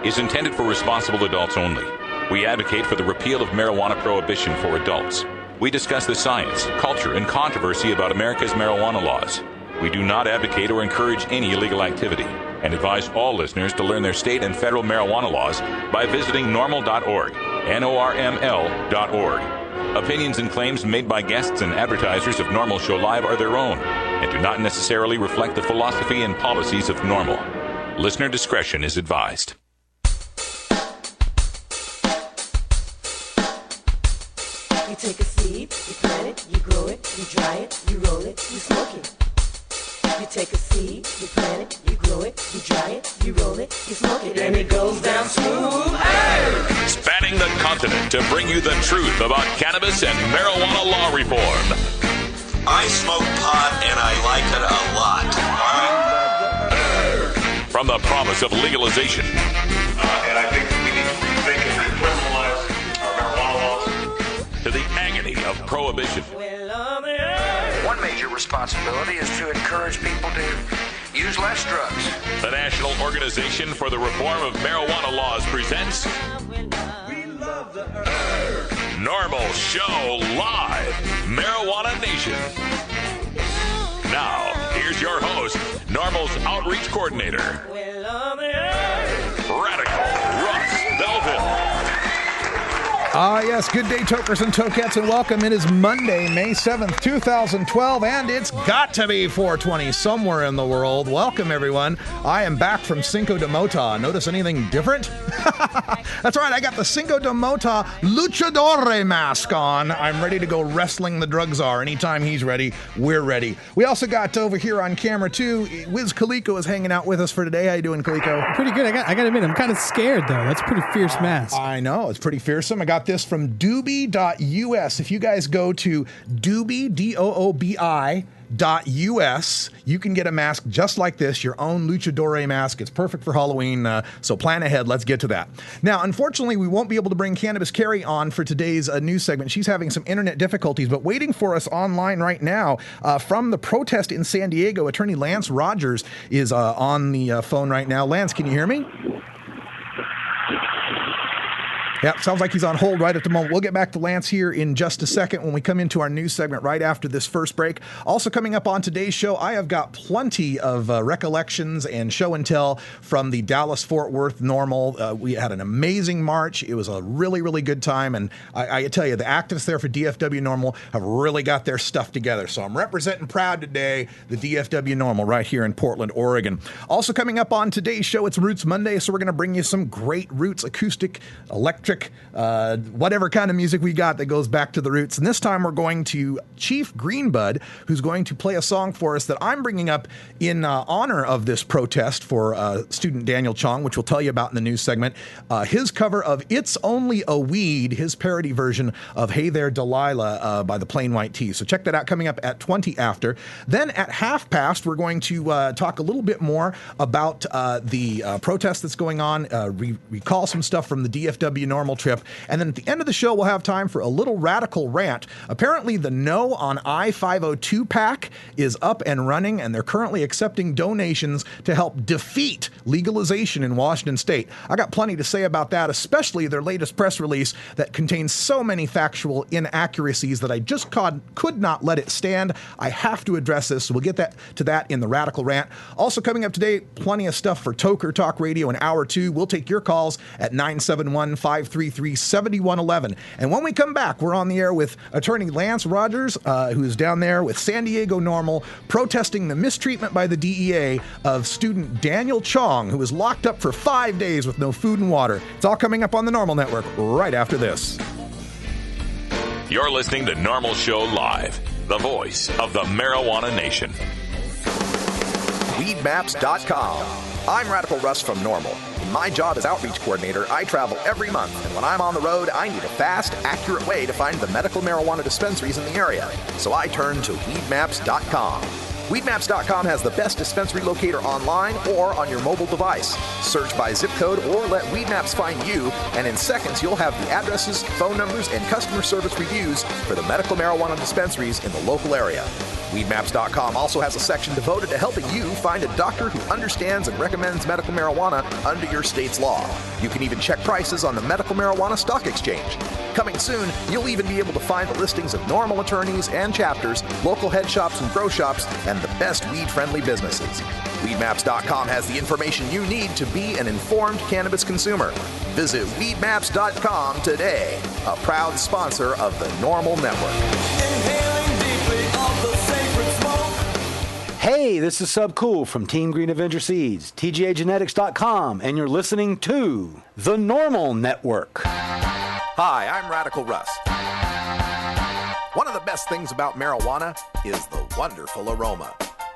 is intended for responsible adults only. We advocate for the repeal of marijuana prohibition for adults. We discuss the science, culture, and controversy about America's marijuana laws. We do not advocate or encourage any illegal activity and advise all listeners to learn their state and federal marijuana laws by visiting norml.org, NORML.org. Opinions and claims made by guests and advertisers of NORML Show Live are their own and do not necessarily reflect the philosophy and policies of NORML. Listener discretion is advised. You take a seed, you plant it, you grow it, you dry it, you roll it, you smoke it. You take a seed, you plant it, you grow it, you dry it, you roll it, you smoke it, and it goes down smooth. Hey! Spanning the continent to bring you the truth about cannabis and marijuana law reform. I smoke pot and I like it a lot. From the promise of legalization. And I think we need to rethink and decriminalize our marijuana laws. To the agony of prohibition. One major responsibility is to encourage people to use less drugs. The National Organization for the Reform of Marijuana Laws presents NORML Show Live, Marijuana Nation. Now, here's your host, NORML's Outreach Coordinator, Radical Russ Belvin. Yes, good day, tokers and tokettes, and welcome. It is Monday, May 7th, 2012, and it's got to be 420 somewhere in the world. Welcome, everyone. I am back from Cinco de Mota. Notice anything different? That's right, I got the Cinco de Mota luchador mask on. I'm ready to go wrestling the drug czar. Anytime he's ready, we're ready. We also got over here on camera, too, Wiz Kaliko is hanging out with us for today. How you doing, Kaliko? Pretty good. I got to admit, I'm kind of scared, though. That's a pretty fierce mask. I know. It's pretty fearsome. I got this from Dooby.us. If you guys go to Dooby, DOOBI.us, you can get a mask just like this, your own luchador mask. It's perfect for Halloween, so plan ahead. Let's get to that. Now, unfortunately, we won't be able to bring Cannabis Carrie on for today's news segment. She's having some internet difficulties, but waiting for us online right now from the protest in San Diego, Attorney Lance Rogers is on the phone right now. Lance, can you hear me? Yeah, sounds like he's on hold right at the moment. We'll get back to Lance here in just a second when we come into our news segment right after this first break. Also coming up on today's show, I have got plenty of recollections and show and tell from the Dallas-Fort Worth NORML. We had an amazing march. It was a really, really good time. And I tell you, the activists there for DFW NORML have really got their stuff together. So I'm representing proud today the DFW NORML right here in Portland, Oregon. Also coming up on today's show, it's Roots Monday. So we're going to bring you some great Roots acoustic, electric, whatever kind of music we got that goes back to the roots. And this time we're going to Chief Greenbud, who's going to play a song for us that I'm bringing up in honor of this protest for student Daniel Chong, which we'll tell you about in the news segment. His cover of It's Only a Weed, his parody version of Hey There Delilah by the Plain White T's. So check that out coming up at 20 after. Then at half past, we're going to talk a little bit more about the protest that's going on, recall some stuff from the DFW NORML trip. And then at the end of the show, we'll have time for a little radical rant. Apparently, the No on I-502 pack is up and running, and they're currently accepting donations to help defeat legalization in Washington State. I got plenty to say about that, especially their latest press release that contains so many factual inaccuracies that I just could not let it stand. I have to address this, so we'll get to that in the radical rant. Also coming up today, plenty of stuff for Toker Talk Radio in Hour 2. We'll take your calls at 971-533-7111. And when we come back, we're on the air with Attorney Lance Rogers, who's down there with San Diego NORML, protesting the mistreatment by the DEA of student Daniel Chong, who was locked up for 5 days with no food and water. It's all coming up on the NORML Network right after this. You're listening to NORML Show Live, the voice of the marijuana nation. Weedmaps.com. I'm Radical Russ from NORML. In my job as outreach coordinator, I travel every month, and when I'm on the road, I need a fast, accurate way to find the medical marijuana dispensaries in the area. So I turn to Weedmaps.com. Weedmaps.com has the best dispensary locator online or on your mobile device. Search by zip code or let Weedmaps find you, and in seconds you'll have the addresses, phone numbers, and customer service reviews for the medical marijuana dispensaries in the local area. Weedmaps.com also has a section devoted to helping you find a doctor who understands and recommends medical marijuana under your state's law. You can even check prices on the Medical Marijuana Stock Exchange. Coming soon, you'll even be able to find the listings of NORML attorneys and chapters, local head shops and grow shops, and the best weed-friendly businesses. Weedmaps.com has the information you need to be an informed cannabis consumer. Visit Weedmaps.com today, a proud sponsor of the NORML Network. Hey, this is Sub Cool from Team Green Avenger Seeds, TGAgenetics.com, and you're listening to the NORML Network. Hi, I'm Radical Russ. One of the best things about marijuana is the wonderful aroma.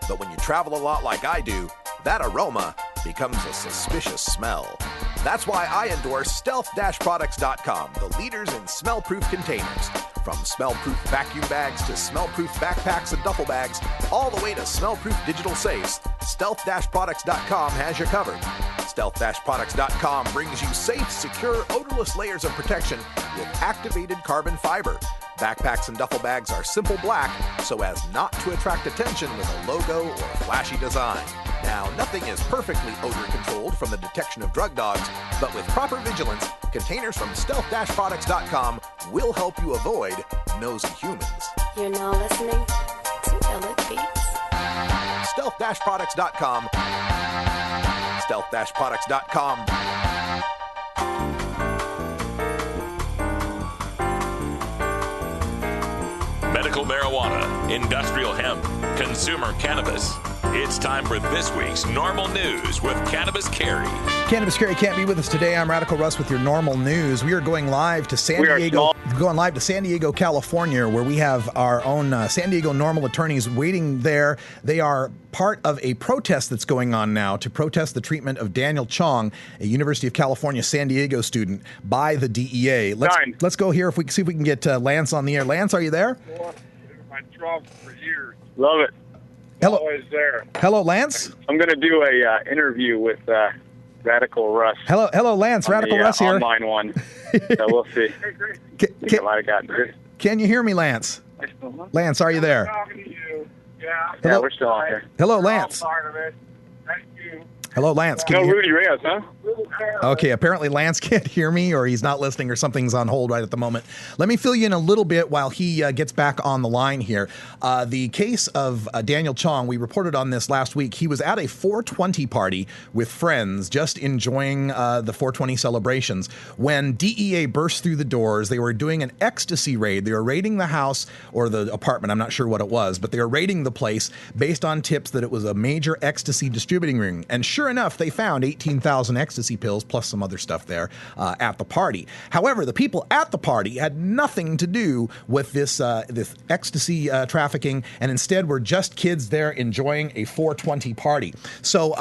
But when you travel a lot like I do, that aroma becomes a suspicious smell. That's why I endorse stealth-products.com, the leaders in smell-proof containers. From smell-proof vacuum bags to smell-proof backpacks and duffel bags, all the way to smell-proof digital safes, stealth-products.com has you covered. Stealth-products.com brings you safe, secure, odorless layers of protection with activated carbon fiber. Backpacks and duffel bags are simple black so as not to attract attention with a logo or a flashy design. Now, nothing is perfectly odor controlled from the detection of drug dogs, but with proper vigilance, containers from stealth-products.com will help you avoid nosy humans. You're now listening to Elliot Beats. Stealth-products.com. Stealth-products.com. Medical marijuana, industrial hemp, consumer cannabis. It's time for this week's NORML News with Cannabis Carey. Cannabis Carey can't be with us today. I'm Radical Russ with your NORML News. We are going live to San Diego, California, where we have our own San Diego NORML attorneys waiting there. They are part of a protest that's going on now to protest the treatment of Daniel Chong, a University of California San Diego student, by the DEA. Let's go here if we can get Lance on the air. Lance, are you there? I drove for years. Love it. Hello. Always there. Hello, Lance. I'm going to do a interview with Radical Russ. Hello, Lance. Radical Russ here. Online one. So we'll see. Can you hear me, Lance? Lance, are you there? Talking to you. Yeah. Hello? Yeah, we're still on here. Hello, Lance. Part of it. Thank you. Hello, Lance. No Rudy Reyes, huh? Okay, apparently Lance can't hear me, or he's not listening, or something's on hold right at the moment. Let me fill you in a little bit while he gets back on the line here. The case of Daniel Chong, we reported on this last week. He was at a 420 party with friends, just enjoying the 420 celebrations, when DEA burst through the doors. They were doing an ecstasy raid. They were raiding the house or the apartment. I'm not sure what it was, but they were raiding the place based on tips that it was a major ecstasy distributing ring. And sure enough, they found 18,000 ecstasy pills plus some other stuff there at the party. However, the people at the party had nothing to do with this ecstasy trafficking, and instead were just kids there enjoying a 420 party. So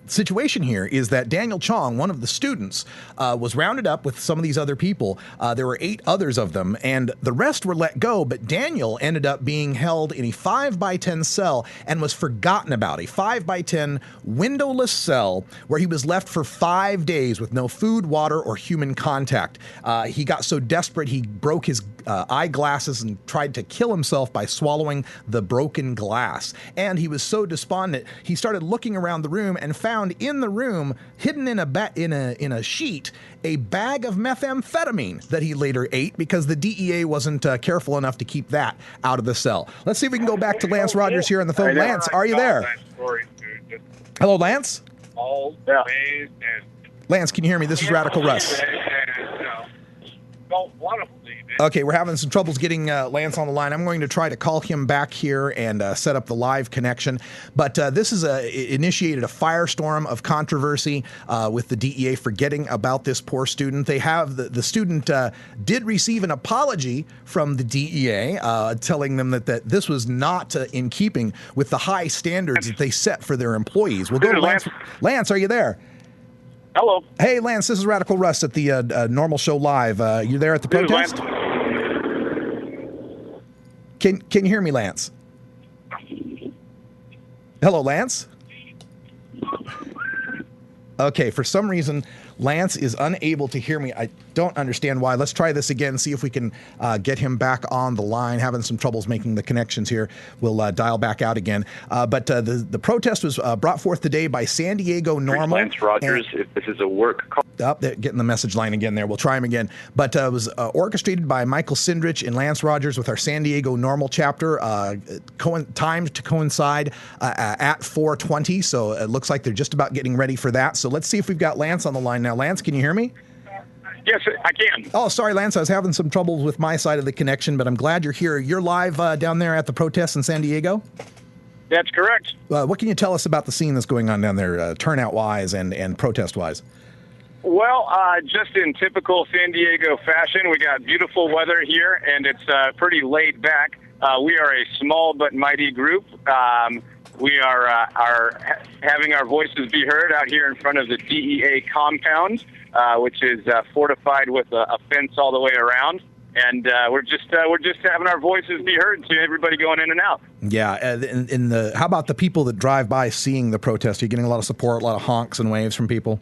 situation here is that Daniel Chong, one of the students, was rounded up with some of these other people. There were 8 others of them, and the rest were let go, but Daniel ended up being held in a 5x10 cell and was forgotten about. A 5x10 windowless cell where he was left for 5 days with no food, water, or human contact. He got so desperate he broke his eyeglasses and tried to kill himself by swallowing the broken glass. And he was so despondent, he started looking around the room and found in the room, hidden in a sheet, a bag of methamphetamine that he later ate because the DEA wasn't careful enough to keep that out of the cell. Let's see if we can go back to Lance Rogers here on the phone. Lance, are you there? Hello, Lance? Lance, can you hear me? This is Radical Russ. Don't want to believe it. Okay, we're having some troubles getting Lance on the line. I'm going to try to call him back here and set up the live connection. But this is initiated a firestorm of controversy with the DEA forgetting about this poor student. They have the student did receive an apology from the DEA, telling them that this was not in keeping with the high standards that they set for their employees. We'll go to Lance. Lance, are you there? Hello. Hey, Lance, this is Radical Russ at the NORML Show Live. You there at the protest? Can you hear me, Lance? Hello, Lance? Okay, for some reason, Lance is unable to hear me. I don't understand why. Let's try this again, see if we can get him back on the line. Having some troubles making the connections here. We'll dial back out again. But the protest was brought forth today by San Diego NORML. Lance Rogers, if this is a work call. They're getting the message line again there. We'll try him again. But it was orchestrated by Michael Cindrich and Lance Rogers with our San Diego NORML chapter, timed to coincide at 4:20. So it looks like they're just about getting ready for that. So let's see if we've got Lance on the line now. Lance, can you hear me? Yes, I can. Oh, sorry, Lance. I was having some troubles with my side of the connection, but I'm glad you're here. You're live down there at the protest in San Diego? That's correct. What can you tell us about the scene that's going on down there, turnout-wise and protest-wise? Well, just in typical San Diego fashion, we got beautiful weather here, and it's pretty laid back. We are a small but mighty group. We are having our voices be heard out here in front of the DEA compound, which is fortified with a fence all the way around. And we're just having our voices be heard to everybody going in and out. Yeah. How about the people that drive by seeing the protest? Are you getting a lot of support, a lot of honks and waves from people?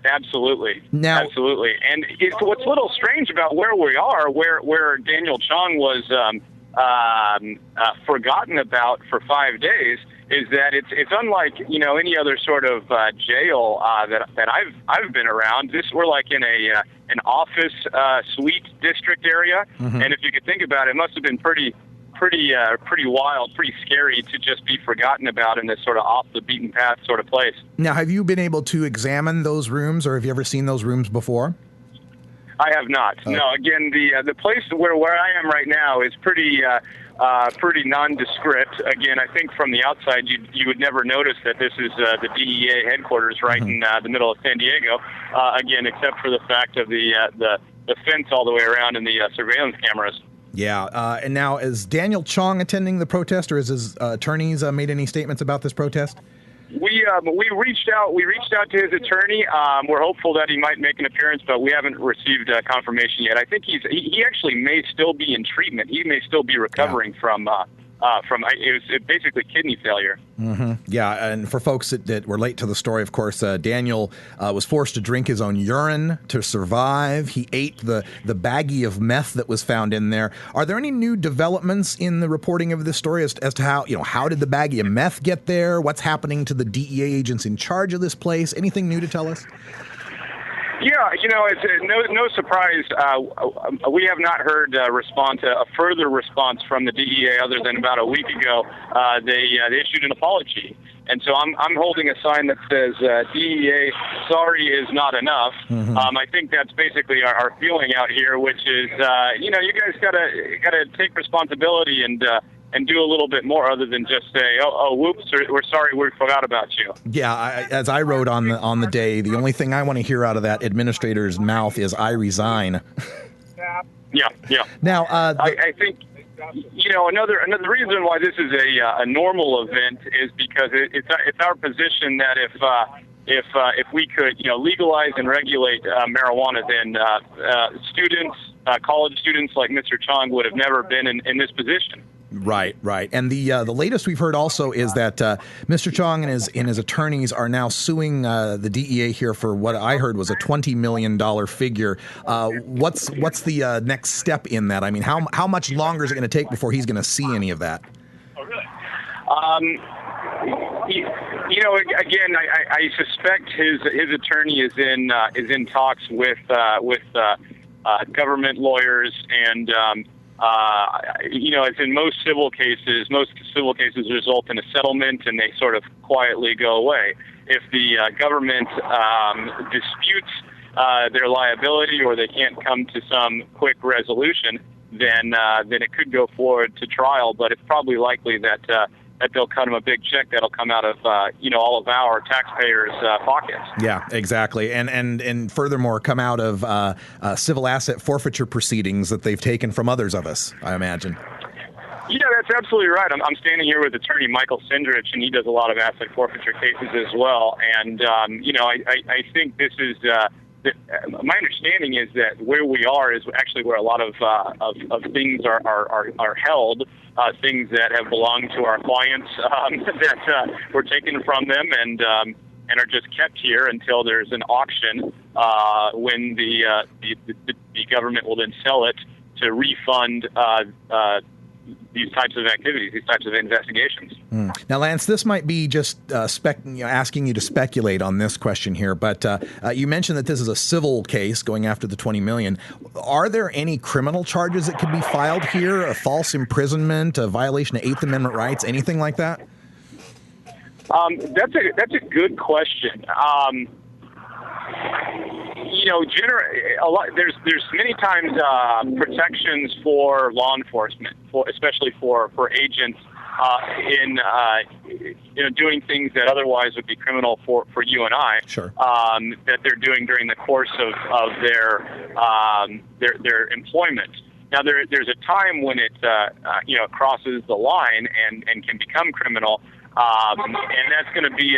Absolutely. Now, absolutely. And what's a little strange about where we are, where Daniel Chong was forgotten about for 5 days, is that it's unlike any other sort of jail that I've been around. We're like in an office suite district area, and if you could think about it, it must have been pretty wild, pretty scary to just be forgotten about in this sort of off the beaten path sort of place. Now, have you been able to examine those rooms, or have you ever seen those rooms before? I have not. No, again, the place where I am right now is pretty nondescript. Again, I think from the outside you would never notice that this is the DEA headquarters right in the middle of San Diego. Again, except for the fact of the fence all the way around and the surveillance cameras. Yeah, and now is Daniel Chong attending the protest, or has his attorneys made any statements about this protest? We reached out. We reached out to his attorney. We're hopeful that he might make an appearance, but we haven't received confirmation yet. I think he actually may still be in treatment. He may still be recovering from it was basically kidney failure. Mm-hmm. Yeah, and for folks that were late to the story, of course, Daniel was forced to drink his own urine to survive. He ate the baggie of meth that was found in there. Are there any new developments in the reporting of this story as to how did the baggie of meth get there? What's happening to the DEA agents in charge of this place? Anything new to tell us? Yeah, it's no surprise. We have not heard a further response from the DEA other than about a week ago. They issued an apology, and so I'm holding a sign that says DEA, sorry is not enough. Mm-hmm. I think that's basically our feeling out here, which is you guys gotta take responsibility and do a little bit more other than just say, oh, whoops, we're sorry, we forgot about you. Yeah, as I wrote on the day, the only thing I want to hear out of that administrator's mouth is "I resign." Yeah. Now, I think another reason why this is a normal event is because it's our position that if we could legalize and regulate marijuana, then college students like Mr. Chong would have never been in this position. Right. And the latest we've heard also is that Mr. Chong and his attorneys are now suing the DEA here for what I heard was a $20 million figure. What's the next step in that? I mean, how much longer is it going to take before he's going to see any of that? Oh, really? Again, I suspect his attorney is in talks with government lawyers and. As in most civil cases result in a settlement and they sort of quietly go away. If the government disputes their liability or they can't come to some quick resolution, then it could go forward to trial. But it's probably likely that they'll cut him a big check that'll come out of all of our taxpayers' pockets. Yeah, exactly, and furthermore, come out of civil asset forfeiture proceedings that they've taken from others of us, I imagine. Yeah, that's absolutely right. I'm standing here with attorney Michael Cindrich, and he does a lot of asset forfeiture cases as well. And I think this is. My understanding is that where we are is actually where a lot of things are held, things that have belonged to our clients that were taken from them, and and are just kept here until there's an auction when the government will then sell it to refund these types of activities, these types of investigations. Now, Lance, this might be just asking you to speculate on this question here, but you mentioned that this is a civil case going after the $20 million. Are there any criminal charges that could be filed here? A false imprisonment, a violation of Eighth Amendment rights, anything like that? That's a good question. There's many times protections for law enforcement, especially for agents in doing things that otherwise would be criminal for you and I. Sure. That they're doing during the course of their employment. Now there's a time when it crosses the line and can become criminal, and that's going to be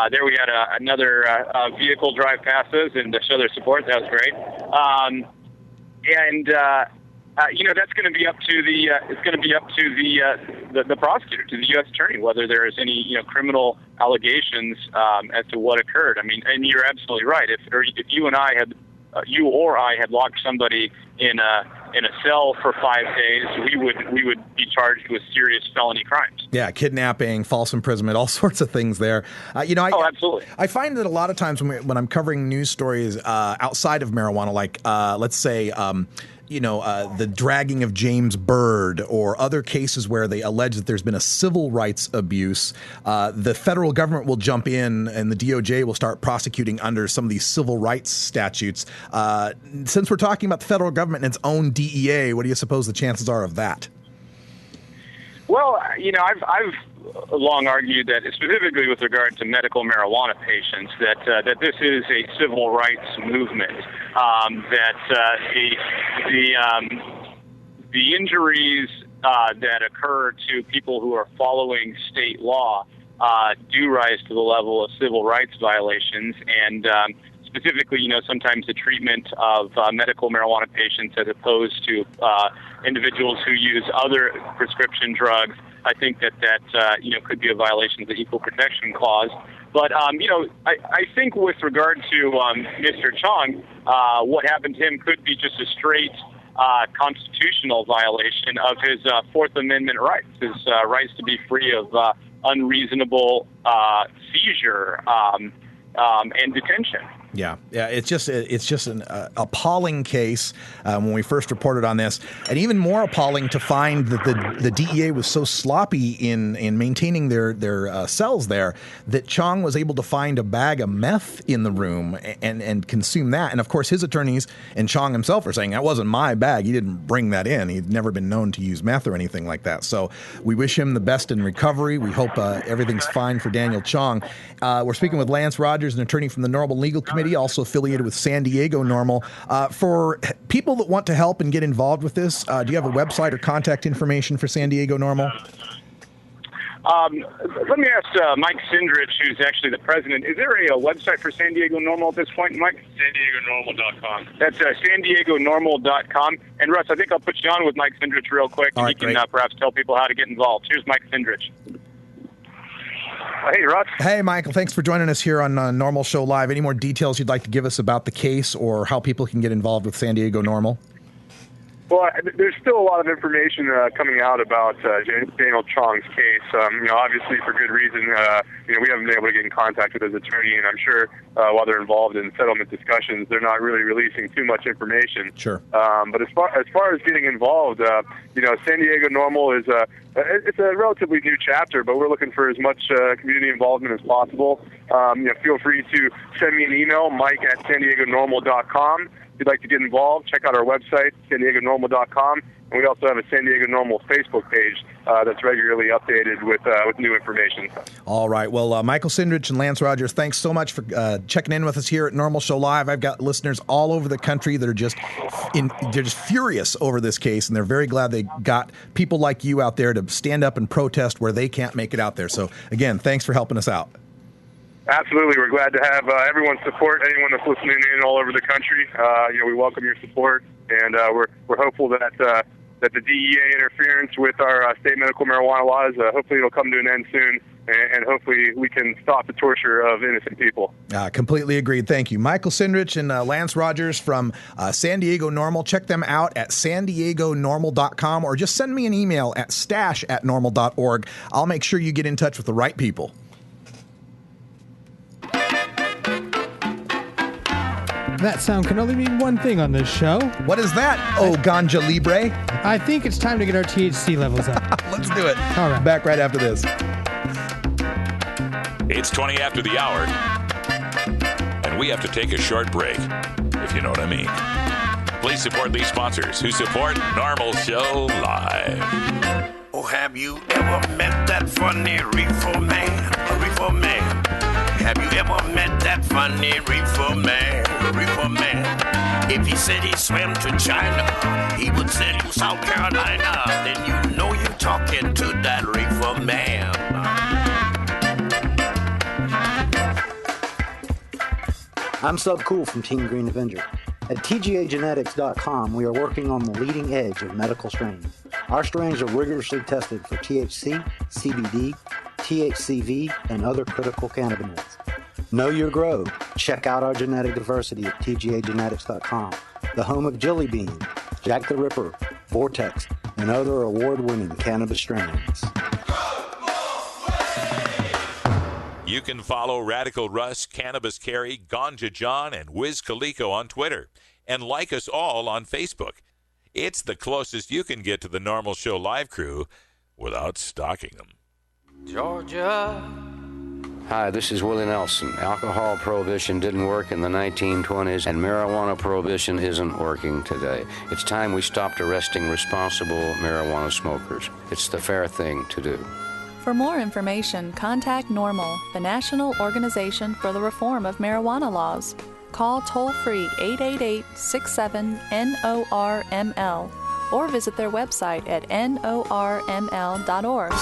there we had another vehicle drive past us and to show their support. That was great. That's going to be up to the prosecutor, to the U.S. attorney, whether there is any criminal allegations as to what occurred. I mean, and you're absolutely right. If you or I had locked somebody in a cell for 5 days, we would be charged with serious felony crimes. Yeah, kidnapping, false imprisonment, all sorts of things there. Absolutely. I find that a lot of times when I'm covering news stories outside of marijuana, like let's say the dragging of James Byrd or other cases where they allege that there's been a civil rights abuse, the federal government will jump in and the DOJ will start prosecuting under some of these civil rights statutes. Since we're talking about the federal government and its own DEA, what do you suppose the chances are of that? Well, I've long argued that, specifically with regard to medical marijuana patients, that this is a civil rights movement. The injuries that occur to people who are following state law do rise to the level of civil rights violations, and specifically, sometimes the treatment of medical marijuana patients as opposed to individuals who use other prescription drugs. I think that could be a violation of the Equal Protection Clause. But, I think with regard to Mr. Chong, what happened to him could be just a straight constitutional violation of his Fourth Amendment rights, his rights to be free of unreasonable seizure and detention. Yeah, it's just an appalling case when we first reported on this, and even more appalling to find that the DEA was so sloppy in maintaining their cells there that Chong was able to find a bag of meth in the room and consume that. And of course, his attorneys and Chong himself are saying that wasn't my bag. He didn't bring that in. He'd never been known to use meth or anything like that. So we wish him the best in recovery. We hope everything's fine for Daniel Chong. We're speaking with Lance Rogers, an attorney from the NORML Legal Committee, also affiliated with San Diego NORML. For people that want to help and get involved with this, do you have a website or contact information for San Diego NORML? Let me ask Mike Cindrich, who's actually the president. Is there a website for San Diego NORML at this point, Mike? SanDiegoNormal.com. That's SanDiegoNormal.com. And Russ, I think I'll put you on with Mike Cindrich real quick, and he can perhaps tell people how to get involved. Here's Mike Cindrich. Hey, Russ. Hey, Michael. Thanks for joining us here on NORML Show Live. Any more details you'd like to give us about the case or how people can get involved with San Diego NORML? Well, there's still a lot of information coming out about Daniel Chong's case. Obviously for good reason. We haven't been able to get in contact with his attorney, and I'm sure while they're involved in settlement discussions, they're not really releasing too much information. Sure. But as far as getting involved, San Diego NORML is it's a relatively new chapter, but we're looking for as much community involvement as possible. Feel free to send me an email, mike@SanDiegoNormal.com. If you'd like to get involved, check out our website, SanDiegoNormal.com, and we also have a San Diego NORML Facebook page that's regularly updated with new information. All right. Well, Michael Cindrich and Lance Rogers, thanks so much for checking in with us here at NORML Show Live. I've got listeners all over the country that are just furious over this case, and they're very glad they got people like you out there to stand up and protest where they can't make it out there. So, again, thanks for helping us out. Absolutely. We're glad to have everyone's support, anyone that's listening in all over the country. We welcome your support, and we're hopeful that the DEA interference with our state medical marijuana laws, hopefully it'll come to an end soon, and hopefully we can stop the torture of innocent people. Completely agreed. Thank you. Michael Cindrich and Lance Rogers from San Diego NORML. Check them out at sandiegonormal.com or just send me an email at stash@normal.org. I'll make sure you get in touch with the right people. That sound can only mean one thing on this show. What is that? Oh, Ganja Libre? I think it's time to get our THC levels up. Let's do it. All right. Back right after this. It's 20 after the hour, and we have to take a short break, if you know what I mean. Please support these sponsors who support Normal Show Live. Oh, have you ever met that funny reefer man? A reefer man. Have you ever met that funny reefer man? A reefer man. If he said he swam to China, he would sell you South Carolina. Then you know you're talking to that reefer man. I'm Sub Cool from Team Green Avenger. At TGAgenetics.com, we are working on the leading edge of medical strains. Our strains are rigorously tested for THC, CBD, THCV, and other critical cannabinoids. Know your grow. Check out our genetic diversity at TGAgenetics.com, the home of Jelly Bean, Jack the Ripper, Vortex, and other award-winning cannabis strains. You can follow Radical Russ, Cannabis Carry, Ganja John, and Wiz Calico on Twitter, and like us all on Facebook. It's the closest you can get to the Normal Show Live crew without stalking them. Georgia. Hi, this is Willie Nelson. Alcohol prohibition didn't work in the 1920s, and marijuana prohibition isn't working today. It's time we stopped arresting responsible marijuana smokers. It's the fair thing to do. For more information, contact NORML, the National Organization for the Reform of Marijuana Laws. Call toll-free 888-67-NORML or visit their website at norml.org.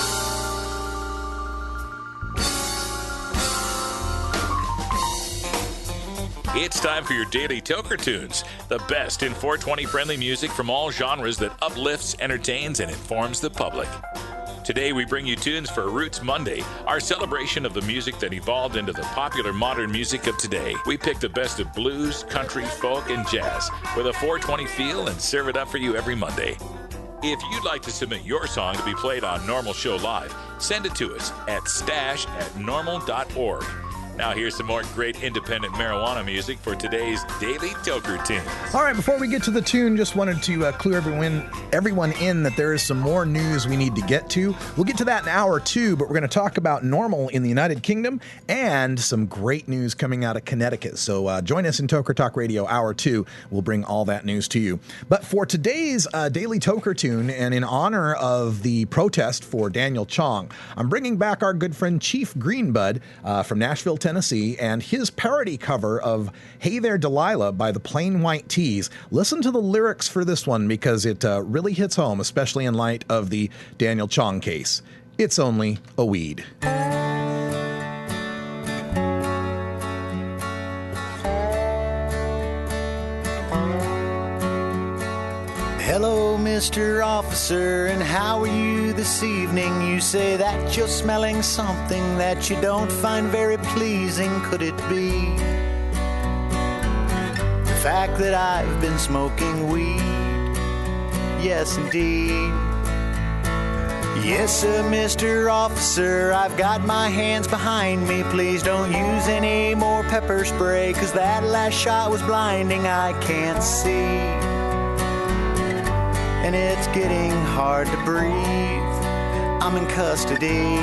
It's time for your daily Toker Tunes, the best in 420 friendly music from all genres that uplifts, entertains, and informs the public. Today we bring you tunes for Roots Monday, our celebration of the music that evolved into the popular modern music of today. We pick the best of blues, country, folk, and jazz with a 420 feel and serve it up for you every Monday. If you'd like to submit your song to be played on Normal Show Live, send it to us at stash@normal.org. Now here's some more great independent marijuana music for today's Daily Toker Tunes. All right, before we get to the tune, just wanted to clue everyone in that there is some more news we need to get to. We'll get to that in hour 2, but we're going to talk about NORML in the United Kingdom and some great news coming out of Connecticut. So join us in Toker Talk Radio hour 2. We'll bring all that news to you. But for today's Daily Toker Tune, and in honor of the protest for Daniel Chong, I'm bringing back our good friend Chief Greenbud from Nashville, Tennessee, and his parody cover of Hey There Delilah by the Plain White Tees. Listen to the lyrics for this one because it really hits home, especially in light of the Daniel Chong case. It's only a weed. Hello, Mr. Officer, and how are you this evening? You say that you're smelling something that you don't find very pleasing. Could it be the fact that I've been smoking weed? Yes, indeed. Yes, sir, Mr. Officer, I've got my hands behind me. Please don't use any more pepper spray, 'cause that last shot was blinding. I can't see, and it's getting hard to breathe. I'm in custody.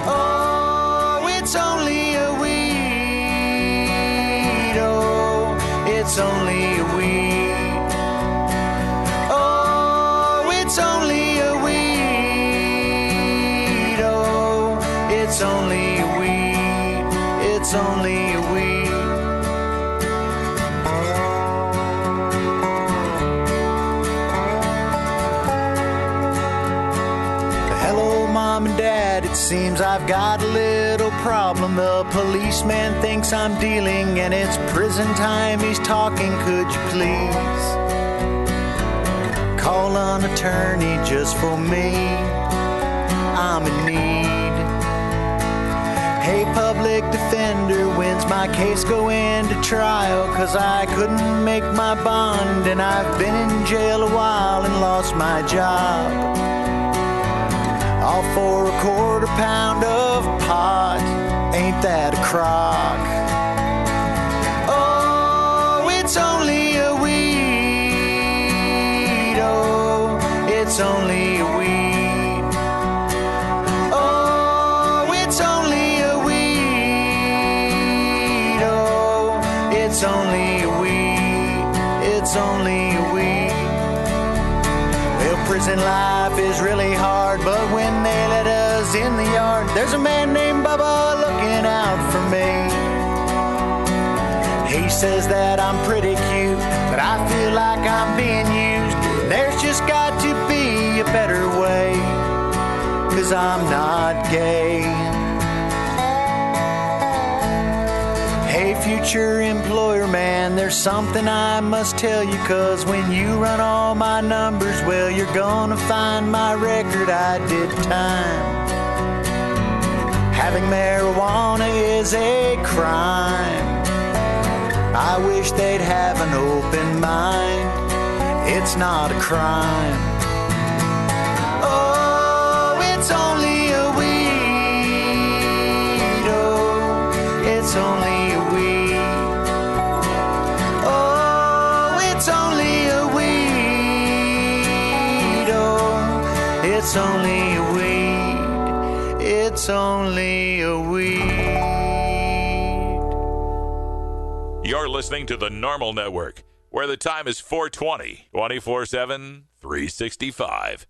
Oh, it's only a weed. Oh, it's only a weed. Oh, it's only a weed. Oh, it's only a weed. It's only a weed. Mom and Dad, it seems I've got a little problem. The policeman thinks I'm dealing, and it's prison time he's talking. Could you please call an attorney just for me? I'm in need. Hey, public defender, when's my case going to trial? 'Cause I couldn't make my bond, and I've been in jail a while and lost my job. All for a quarter pound of pot, ain't that a crock? Oh, it's only a weed, oh, it's only a weed. Oh, it's only a weed, oh, it's only a weed, it's only a weed. Well, prison life is really hard, but when they let us in the yard, there's a man named Bubba looking out for me. He says that I'm pretty cute, but I feel like I'm being used. There's just got to be a better way, 'cause I'm not gay. Hey, future employer man, there's something I must tell you, 'cause when you run all my numbers, well, you're gonna find my record I did time. Having marijuana is a crime. I wish they'd have an open mind. It's not a crime. Oh, it's only a weed. Oh, it's only a weed. Oh, it's only a weed. Oh, it's only a weed. It's only a weed. You're listening to the Normal Network, where the time is 4:20, 24/7, 365.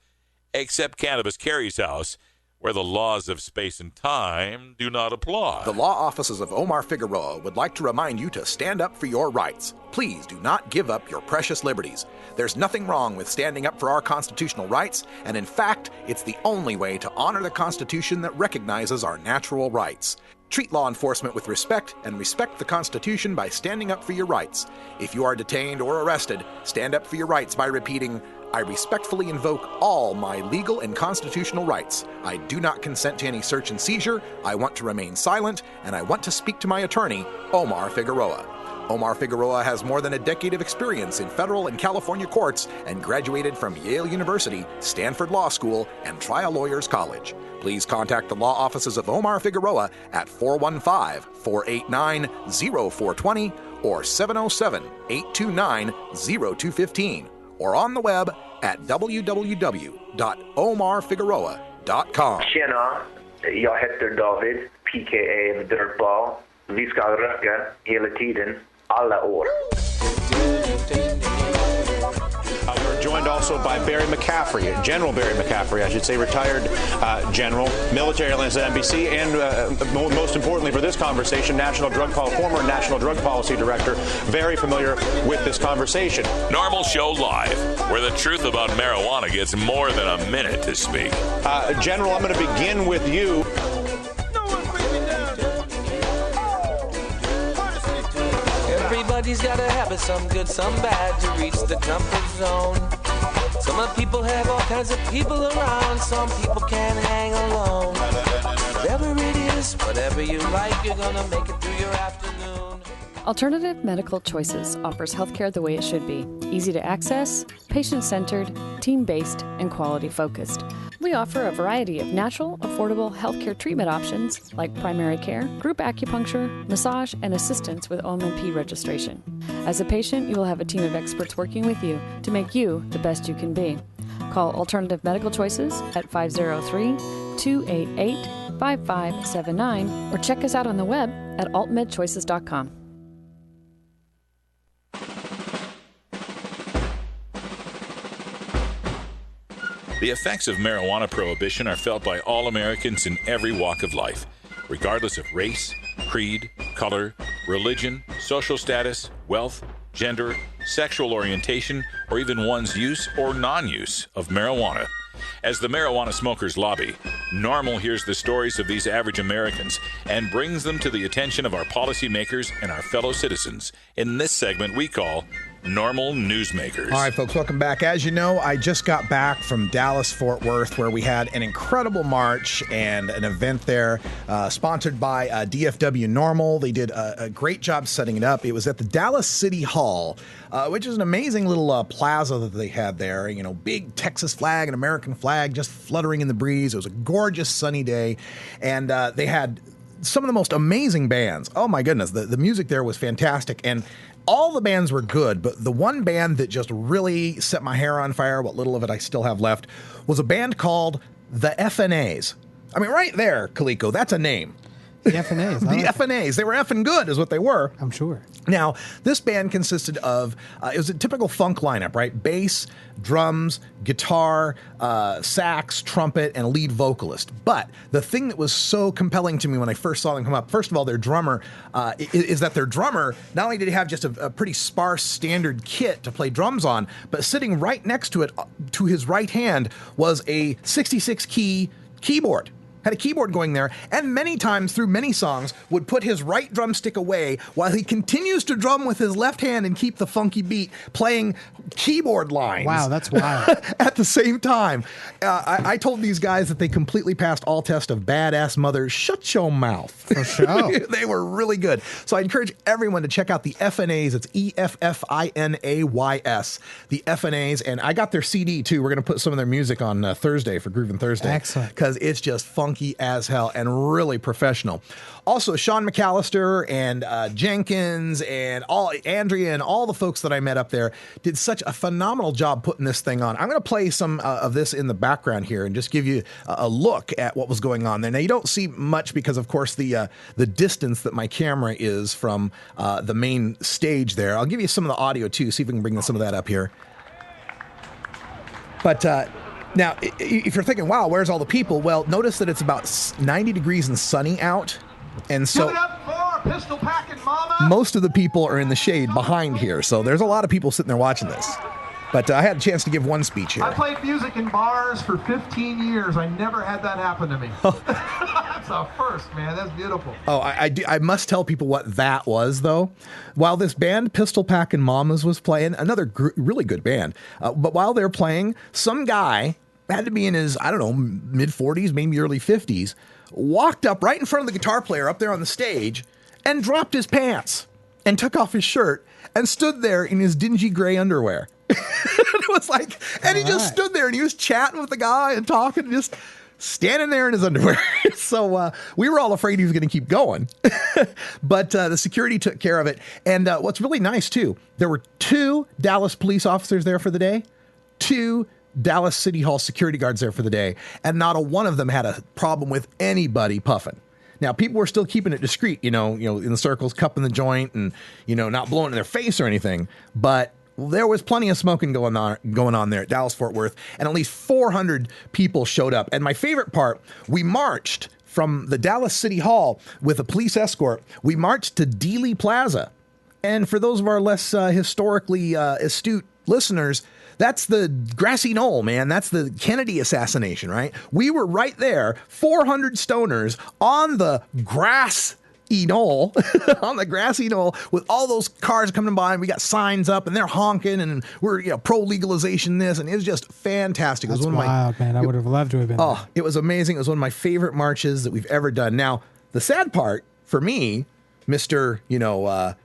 Except Cannabis Carry's house, where the laws of space and time do not apply. The law offices of Omar Figueroa would like to remind you to stand up for your rights. Please do not give up your precious liberties. There's nothing wrong with standing up for our constitutional rights, and in fact, it's the only way to honor the Constitution that recognizes our natural rights. Treat law enforcement with respect and respect the Constitution by standing up for your rights. If you are detained or arrested, stand up for your rights by repeating, "I respectfully invoke all my legal and constitutional rights. I do not consent to any search and seizure. I want to remain silent, and I want to speak to my attorney, Omar Figueroa." Omar Figueroa has more than a decade of experience in federal and California courts and graduated from Yale University, Stanford Law School, and Trial Lawyers College. Please contact the law offices of Omar Figueroa at 415-489-0420 or 707-829-0215 or on the web at www.omarfigueroa.com. Tjena, jag heter David, PKA The Dirtball. Vi ska röka hela tiden, alla år. We're joined also by Barry McCaffrey, General Barry McCaffrey, I should say, retired general, military analyst at NBC, and most importantly for this conversation, former National Drug Policy Director, very familiar with this conversation. Normal Show Live, where the truth about marijuana gets more than a minute to speak. General, I'm going to begin with you. Everybody's got a habit, some good, some bad, to reach the comfort zone. Some people have all kinds of people around, some people can't hang alone. Whatever it is, whatever you like, you're gonna make it through your afternoon. Alternative Medical Choices offers healthcare the way it should be. Easy to access, patient-centered, team-based, and quality-focused. We offer a variety of natural, affordable healthcare treatment options like primary care, group acupuncture, massage, and assistance with OMP registration. As a patient, you will have a team of experts working with you to make you the best you can be. Call Alternative Medical Choices at 503-288-5579 or check us out on the web at altmedchoices.com. The effects of marijuana prohibition are felt by all Americans in every walk of life, regardless of race, creed, color, religion, social status, wealth, gender, sexual orientation, or even one's use or non-use of marijuana. As the marijuana smokers lobby, NORML hears the stories of these average Americans and brings them to the attention of our policymakers and our fellow citizens in this segment we call Normal Newsmakers. All right, folks, welcome back. As you know, I just got back from Dallas-Fort Worth, where we had an incredible march and an event there sponsored by DFW NORML. They did a great job setting it up. It was at the Dallas City Hall, which is an amazing little plaza that they had there. You know, big Texas flag and American flag just fluttering in the breeze. It was a gorgeous sunny day, and they had some of the most amazing bands. Oh, my goodness. The music there was fantastic, and all the bands were good, but the one band that just really set my hair on fire, what little of it I still have left, was a band called the FNAs. I mean, right there, Kaliko, that's a name. The FNAs. The FNAs. They were effing good is what they were. I'm sure. Now, this band consisted of, it was a typical funk lineup, right? Bass, drums, guitar, sax, trumpet, and lead vocalist. But the thing that was so compelling to me when I first saw them come up, first of all, their drummer, is that their drummer, not only did he have just a pretty sparse standard kit to play drums on, but sitting right next to it, to his right hand, was a 66-key keyboard. Had a keyboard going there, and many times through many songs would put his right drumstick away while he continues to drum with his left hand and keep the funky beat, playing keyboard lines. Wow, that's wild. At the same time. I told these guys that they completely passed all test of badass mothers. Shut your mouth. For sure. They were really good. So I encourage everyone to check out the FNAs. It's EFFINAYS. The FNAs, and I got their CD too. We're going to put some of their music on Thursday for Groovin' Thursday. Excellent. Because it's just funky as hell and really professional. Also, Sean McAllister and Jenkins and Andrea and all the folks that I met up there did such a phenomenal job putting this thing on. I'm going to play some of this in the background here and just give you a look at what was going on there. Now, you don't see much because, of course, the distance that my camera is from the main stage there. I'll give you some of the audio, too, see if we can bring some of that up here. But now, if you're thinking, wow, where's all the people? Well, notice that it's about 90 degrees and sunny out. And so Pistol packing mama. most of the people are in the shade behind here. So there's a lot of people sitting there watching this. But I had a chance to give one speech here. I played music in bars for 15 years. I never had that happen to me. That's a first, man. That's beautiful. Oh, I must tell people what that was, though. While this band, Pistol Packin' Mamas, was playing, another really good band, but while they're playing, some guy, had to be in his, I don't know, mid-40s, maybe early 50s, walked up right in front of the guitar player up there on the stage and dropped his pants and took off his shirt and stood there in his dingy gray underwear. It was like, and he just stood there and he was chatting with the guy and talking and just standing there in his underwear. So we were all afraid he was going to keep going. But the security took care of it. And what's really nice, too, there were 2 Dallas police officers there for the day, 2 Dallas City Hall security guards there for the day, and not a one of them had a problem with anybody puffing. Now, people were still keeping it discreet, you know, in the circles, cupping the joint and, not blowing in their face or anything. But there was plenty of smoking going on there at Dallas-Fort Worth, and at least 400 people showed up. And my favorite part, we marched from the Dallas City Hall with a police escort. We marched to Dealey Plaza. And for those of our less historically astute listeners, that's the grassy knoll, man. That's the Kennedy assassination, right? We were right there, 400 stoners on the grassy knoll, on the grassy knoll, with all those cars coming by, and we got signs up, and they're honking, and we're pro-legalization this, and it was just fantastic. That's it was one wild, of my, man. I would have loved to have been there. It was amazing. It was one of my favorite marches that we've ever done. Now, the sad part for me, Mr.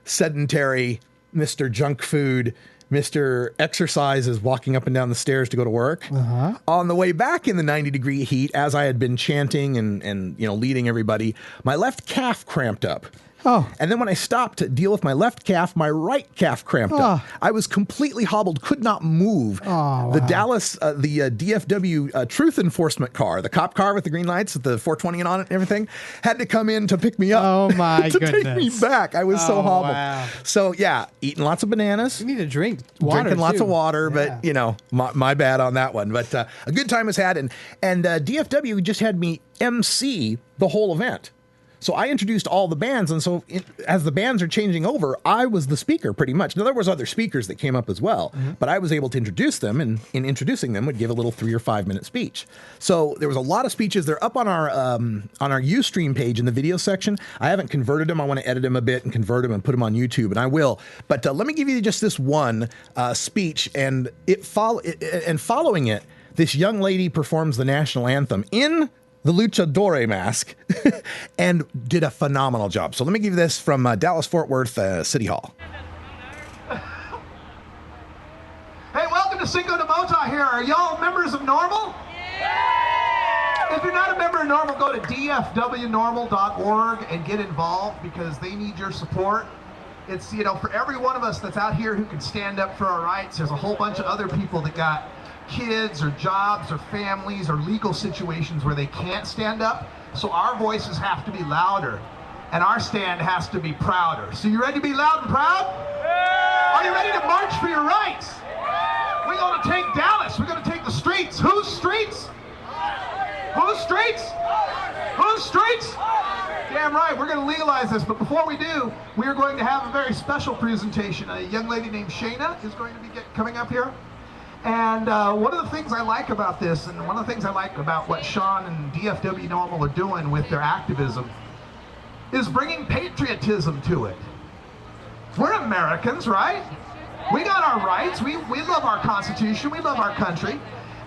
Sedentary, Mr. Junk Food, Mr. Exercise is walking up and down the stairs to go to work. Uh-huh. On the way back in the 90-degree heat, as I had been chanting and leading everybody, my left calf cramped up. Oh. And then when I stopped to deal with my left calf, my right calf cramped up. I was completely hobbled, could not move. Oh, the wow. Dallas, the DFW truth enforcement car, the cop car with the green lights with the 420 on it and everything, had to come in to pick me up. Oh, my to goodness. take me back. I was so hobbled. Wow. So, yeah, eating lots of bananas. You need to drink water, Drinking lots too. of water, but, my bad on that one. But a good time was had. And DFW just had me MC the whole event. So I introduced all the bands, and so as the bands are changing over, I was the speaker pretty much. Now, there was other speakers that came up as well, but I was able to introduce them, and in introducing them would give a little 3 or 5 minute speech. So there was a lot of speeches. They're up on our Ustream page in the video section. I haven't converted them. I want to edit them a bit and convert them and put them on YouTube, and I will. But let me give you just this one speech, and following it, this young lady performs the national anthem in the luchadore mask and did a phenomenal job. So let me give you this from Dallas-Fort Worth City Hall. Hey, welcome to Cinco de Mota here. Are y'all members of NORML? Yeah! If you're not a member of NORML, go to dfwnormal.org and get involved because they need your support. It's, for every one of us that's out here who can stand up for our rights, there's a whole bunch of other people that got kids or jobs or families or legal situations where they can't stand up. So our voices have to be louder and our stand has to be prouder. So you ready to be loud and proud? Yeah! Are you ready to march for your rights? Yeah! We're going to take Dallas. We're going to take the streets. Whose streets? Whose streets? Whose streets? Damn right, we're going to legalize this. But before we do, we are going to have a very special presentation. A young lady named Shayna is going to be coming up here. And one of the things I like about this, and one of the things I like about what Sean and DFW NORML are doing with their activism, is bringing patriotism to it. We're Americans, right? We got our rights. We love our Constitution. We love our country.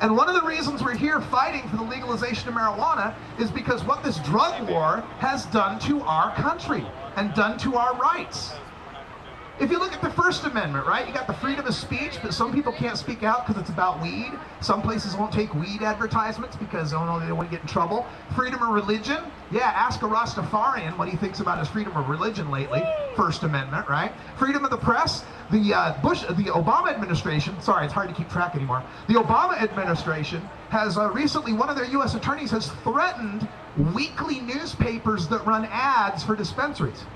And one of the reasons we're here fighting for the legalization of marijuana is because what this drug war has done to our country and done to our rights. If you look at the First Amendment, right, you got the freedom of speech, but some people can't speak out because it's about weed. Some places won't take weed advertisements because they don't want to get in trouble. Freedom of religion, yeah, ask a Rastafarian what he thinks about his freedom of religion lately. First Amendment, right? Freedom of the press, the Obama administration, sorry, it's hard to keep track anymore. The Obama administration has recently, one of their U.S. attorneys has threatened weekly newspapers that run ads for dispensaries.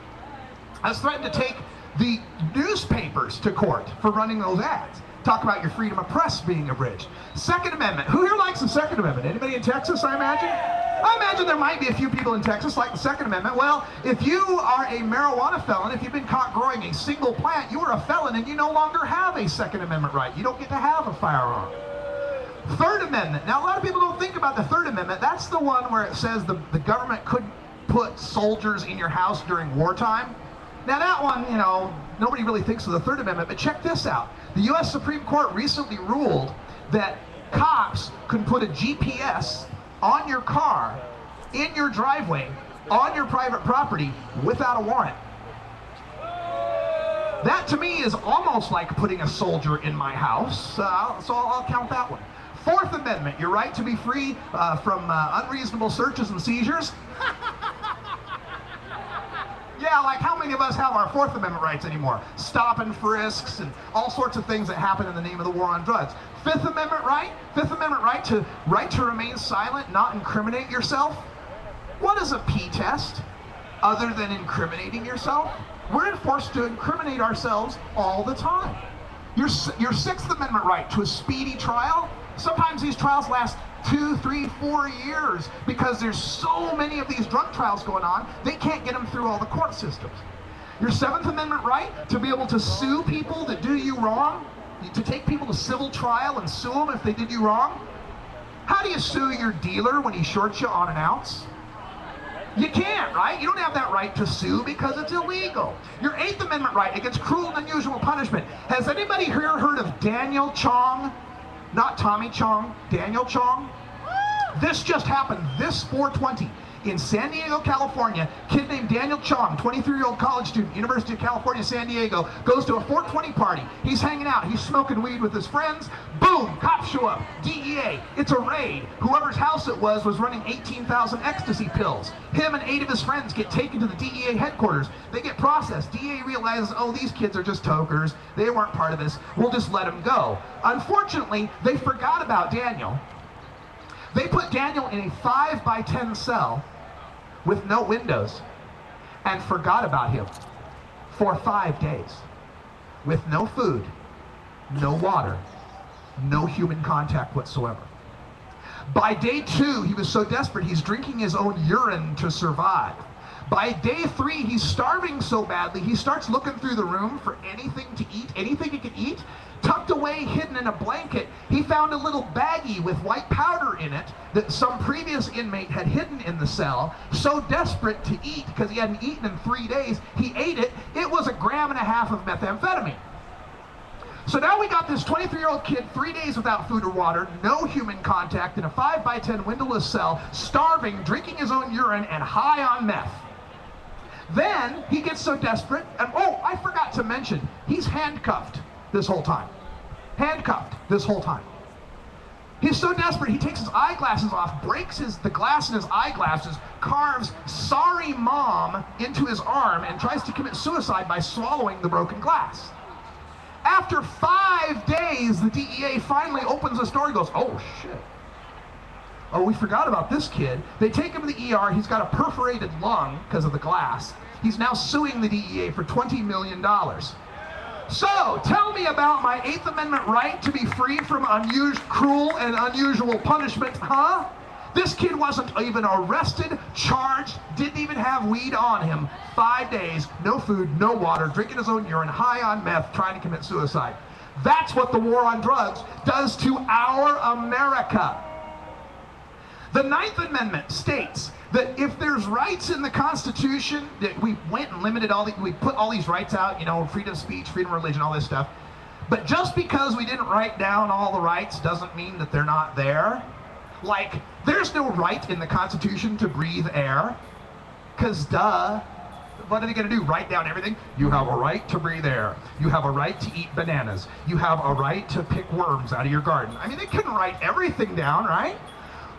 Has threatened to take the newspapers to court for running those ads. Talk about your freedom of press being abridged. Second Amendment. Who here likes the Second Amendment? Anybody in Texas, I imagine? I imagine there might be a few people in Texas like the Second Amendment. Well, if you are a marijuana felon, if you've been caught growing a single plant, you are a felon and you no longer have a Second Amendment right. You don't get to have a firearm. Third Amendment. Now, a lot of people don't think about the Third Amendment. That's the one where it says the government could put soldiers in your house during wartime. Now that one, nobody really thinks of the Third Amendment, but check this out. The U.S. Supreme Court recently ruled that cops could put a GPS on your car, in your driveway, on your private property, without a warrant. That to me is almost like putting a soldier in my house, so I'll count that one. Fourth Amendment, your right to be free from unreasonable searches and seizures. Yeah, like how many of us have our Fourth Amendment rights anymore? Stop and frisks and all sorts of things that happen in the name of the war on drugs. Fifth Amendment right? Fifth Amendment right to remain silent, not incriminate yourself. What is a P-test other than incriminating yourself? We're enforced to incriminate ourselves all the time. Your Sixth Amendment right to a speedy trial. Sometimes these trials last 2, 3, 4 years because there's so many of these drug trials going on, they can't get them through all the court systems. Your Seventh Amendment right to be able to sue people that do you wrong, to take people to civil trial and sue them if they did you wrong. How do you sue your dealer when he shorts you on an ounce? You can't, right? You don't have that right to sue because it's illegal. Your Eighth Amendment right against cruel and unusual punishment. Has anybody here heard of Daniel Chong? Not Tommy Chong, Daniel Chong. This just happened this 4/20 in San Diego, California. Kid named Daniel Chong, 23-year-old college student, University of California, San Diego, goes to a 4/20 party. He's hanging out, he's smoking weed with his friends. Boom, cops show up, DEA, it's a raid. Whoever's house it was running 18,000 ecstasy pills. Him and 8 of his friends get taken to the DEA headquarters. They get processed. DEA realizes, oh, these kids are just tokers. They weren't part of this. We'll just let them go. Unfortunately, they forgot about Daniel. They put Daniel in a 5x10 cell with no windows and forgot about him for 5 days with no food, no water, no human contact whatsoever. By day 2, he was so desperate he's drinking his own urine to survive. By day 3, he's starving so badly, he starts looking through the room for anything to eat, anything he could eat. Tucked away, hidden in a blanket, he found a little baggie with white powder in it that some previous inmate had hidden in the cell. So desperate to eat, because he hadn't eaten in 3 days, he ate it. It was 1.5 grams of methamphetamine. So now we got this 23-year-old kid, 3 days without food or water, no human contact, in a 5x10 windowless cell, starving, drinking his own urine, and high on meth. Then he gets so desperate, and oh, I forgot to mention, he's handcuffed this whole time. Handcuffed this whole time. He's so desperate, he takes his eyeglasses off, breaks the glass in his eyeglasses, carves "sorry mom" into his arm, and tries to commit suicide by swallowing the broken glass. After 5 days, the DEA finally opens the door and goes, oh shit. Oh, we forgot about this kid. They take him to the ER, he's got a perforated lung because of the glass. He's now suing the DEA for $20 million. So, tell me about my 8th Amendment right to be free from cruel and unusual punishment, huh? This kid wasn't even arrested, charged, didn't even have weed on him. 5 days, no food, no water, drinking his own urine, high on meth, trying to commit suicide. That's what the war on drugs does to our America. The 9th Amendment states that if there's rights in the Constitution, that we went and limited we put all these rights out, you know, freedom of speech, freedom of religion, all this stuff. But just because we didn't write down all the rights doesn't mean that they're not there. Like, there's no right in the Constitution to breathe air, because duh. What are they going to do? Write down everything? You have a right to breathe air. You have a right to eat bananas. You have a right to pick worms out of your garden. I mean, they couldn't write everything down, right?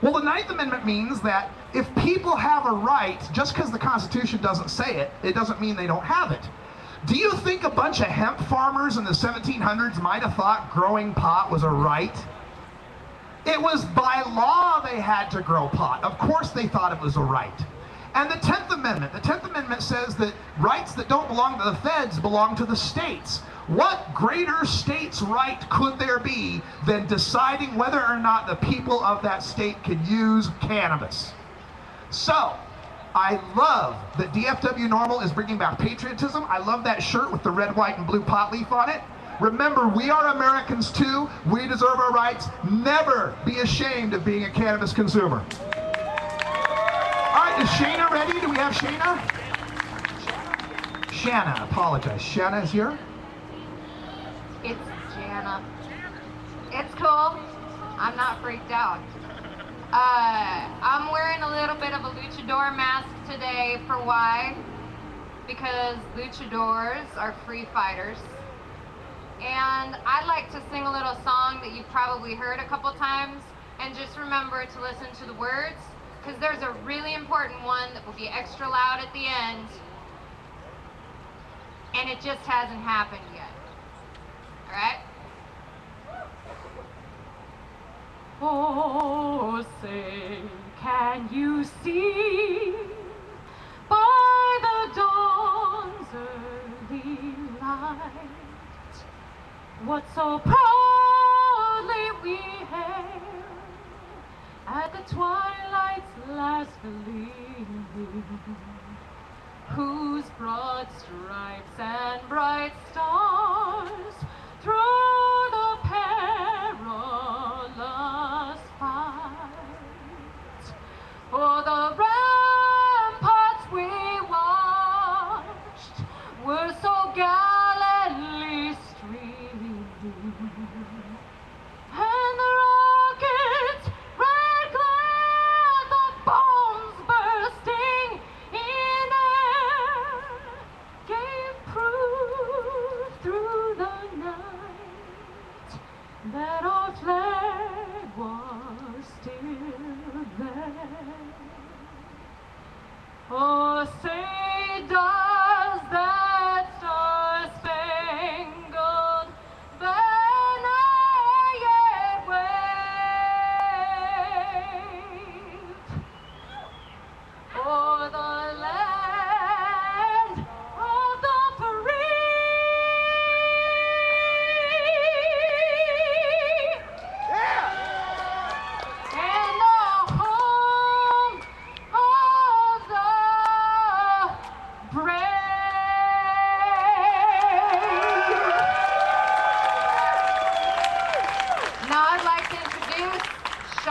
Well, the 9th Amendment means that if people have a right, just because the Constitution doesn't say it, it doesn't mean they don't have it. Do you think a bunch of hemp farmers in the 1700s might have thought growing pot was a right? It was by law they had to grow pot. Of course they thought it was a right. And the 10th Amendment says that rights that don't belong to the feds belong to the states. What greater state's right could there be than deciding whether or not the people of that state can use cannabis? So, I love that DFW NORML is bringing back patriotism. I love that shirt with the red, white, and blue pot leaf on it. Remember, we are Americans too. We deserve our rights. Never be ashamed of being a cannabis consumer. All right, is Shayna ready? Do we have Shayna? Shanna, apologize. Shanna is here? It's Jana. It's cool. I'm not freaked out. I'm wearing a little bit of a luchador mask today. For why? Because luchadors are free fighters. And I'd like to sing a little song that you've probably heard a couple times, and just remember to listen to the words, because there's a really important one that will be extra loud at the end, and it just hasn't happened yet. All right? Oh, say, can you see by the dawn's early light what so proudly we hailed at the twilight's last gleaming, whose broad stripes and bright stars through the perilous fight o'er the ramparts we watched were so gallantly streaming, and the rockets' red glare, the bombs bursting in air,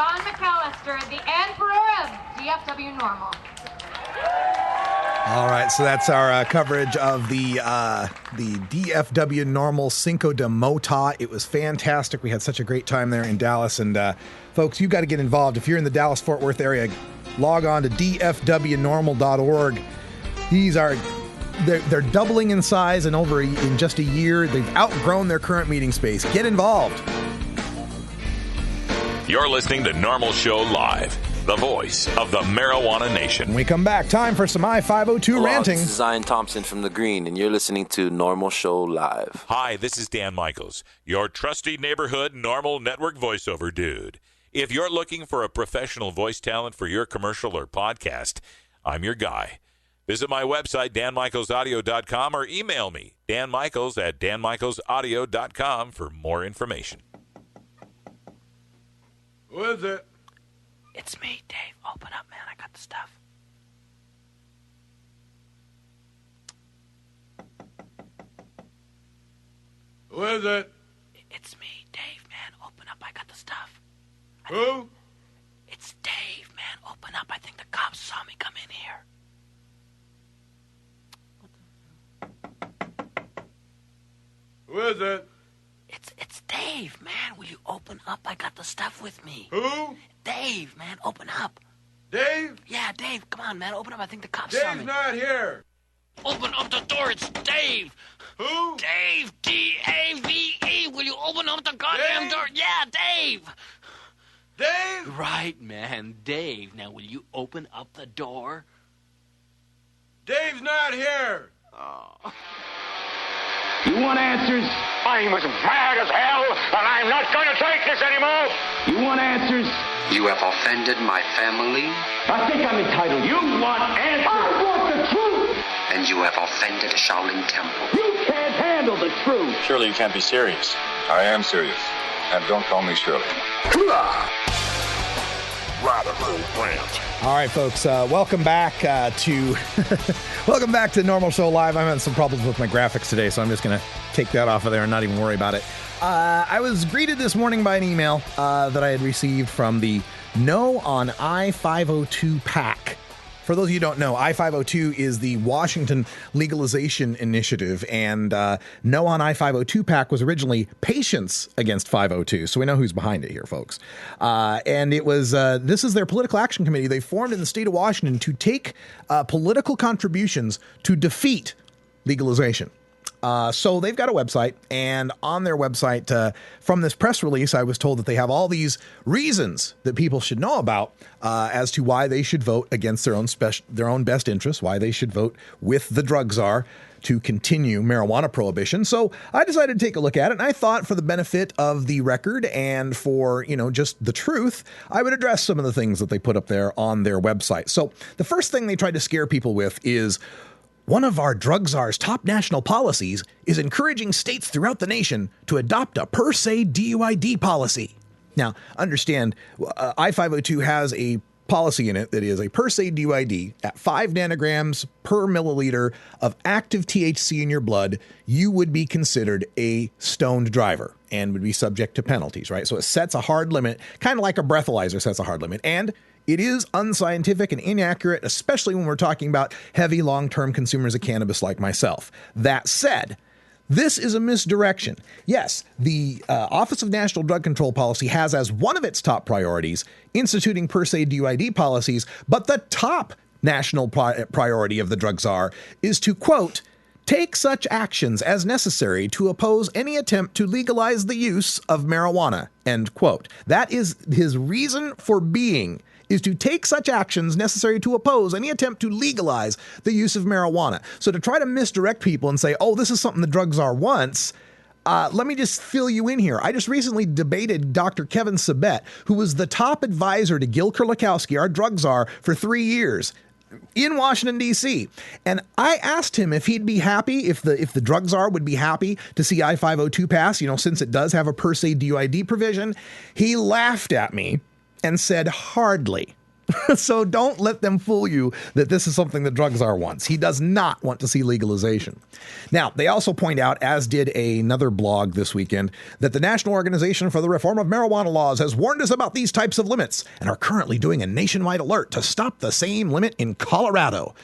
John McAllister, the Emperor of DFW Normal. All right, so that's our coverage of the DFW Normal Cinco de Mota. It was fantastic. We had such a great time there in Dallas. And folks, you've got to get involved. If you're in the Dallas-Fort Worth area, log on to dfwnormal.org. They're doubling in size in just a year. They've outgrown their current meeting space. Get involved. You're listening to Normal Show Live, the voice of the marijuana nation. When we come back, time for some I-502 ranting. This is Zion Thompson from The Green, and you're listening to Normal Show Live. Hi, this is Dan Michaels, your trusty neighborhood Normal Network voiceover dude. If you're looking for a professional voice talent for your commercial or podcast, I'm your guy. Visit my website, danmichaelsaudio.com, or email me, danmichaels@danmichaelsaudio.com for more information. Who is it? It's me, Dave. Open up, man. I got the stuff. Who is it? It's me, Dave, man. Open up. I got the stuff. Who? It's Dave, man. Open up. I think the cops saw me come in here. Who is it? It's Dave, man. Will you open up? I got the stuff with me. Who? Dave, man. Open up. Dave? Yeah, Dave. Come on, man. Open up. I think the cops saw me. Dave's not here. Open up the door. It's Dave. Who? Dave. D-A-V-E. Will you open up the goddamn door? Yeah, Dave. Dave? Right, man. Dave. Now, will you open up the door? Dave's not here. Oh. You want answers? I'm as mad as hell, and I'm not going to take this anymore. You want answers? You have offended my family. I think I'm entitled. You want answers? I want the truth. And you have offended Shaolin Temple. You can't handle the truth. Surely you can't be serious. I am serious. And don't call me Shirley. Radical Rant. All right, folks, welcome back to welcome back to Normal Show Live. I'm having some problems with my graphics today, so I'm just going to take that off of there and not even worry about it. I was greeted this morning by an email that I had received from the No on I-502 PAC. For those of you who don't know, I-502 is the Washington legalization initiative, and No on I-502 PAC was originally Patients Against 502, so we know who's behind it here, folks. And it was, this is their political action committee. They formed in the state of Washington to take political contributions to defeat legalization. So they've got a website, and on their website, from this press release, I was told that they have all these reasons that people should know about as to why they should vote against their own best interests, why they should vote with the drug czar to continue marijuana prohibition. So I decided to take a look at it, and I thought for the benefit of the record and for, just the truth, I would address some of the things that they put up there on their website. So the first thing they tried to scare people with is, one of our drug czar's top national policies is encouraging states throughout the nation to adopt a per se DUID policy. Now, understand, I-502 has a policy in it that is a per se DUID at 5 nanograms per milliliter of active THC in your blood. You would be considered a stoned driver and would be subject to penalties, right? So it sets a hard limit, kind of like a breathalyzer sets a hard limit. And it is unscientific and inaccurate, especially when we're talking about heavy long-term consumers of cannabis like myself. That said, this is a misdirection. Yes, the Office of National Drug Control Policy has as one of its top priorities instituting per se DUID policies, but the top national priority of the drug czar is to, quote, take such actions as necessary to oppose any attempt to legalize the use of marijuana, end quote. That is his reason for being, is to take such actions necessary to oppose any attempt to legalize the use of marijuana. So to try to misdirect people and say, oh, this is something the drug czar wants, let me just fill you in here. I just recently debated Dr. Kevin Sabet, who was the top advisor to Gil Kurlikowski, our drug czar, for 3 years in Washington, D.C. And I asked him if he'd be happy, if the drug czar would be happy to see I-502 pass, since it does have a per se DUID provision. He laughed at me and said, hardly. So don't let them fool you that this is something the drug czar wants. He does not want to see legalization. Now, they also point out, as did another blog this weekend, that the National Organization for the Reform of Marijuana Laws has warned us about these types of limits and are currently doing a nationwide alert to stop the same limit in Colorado.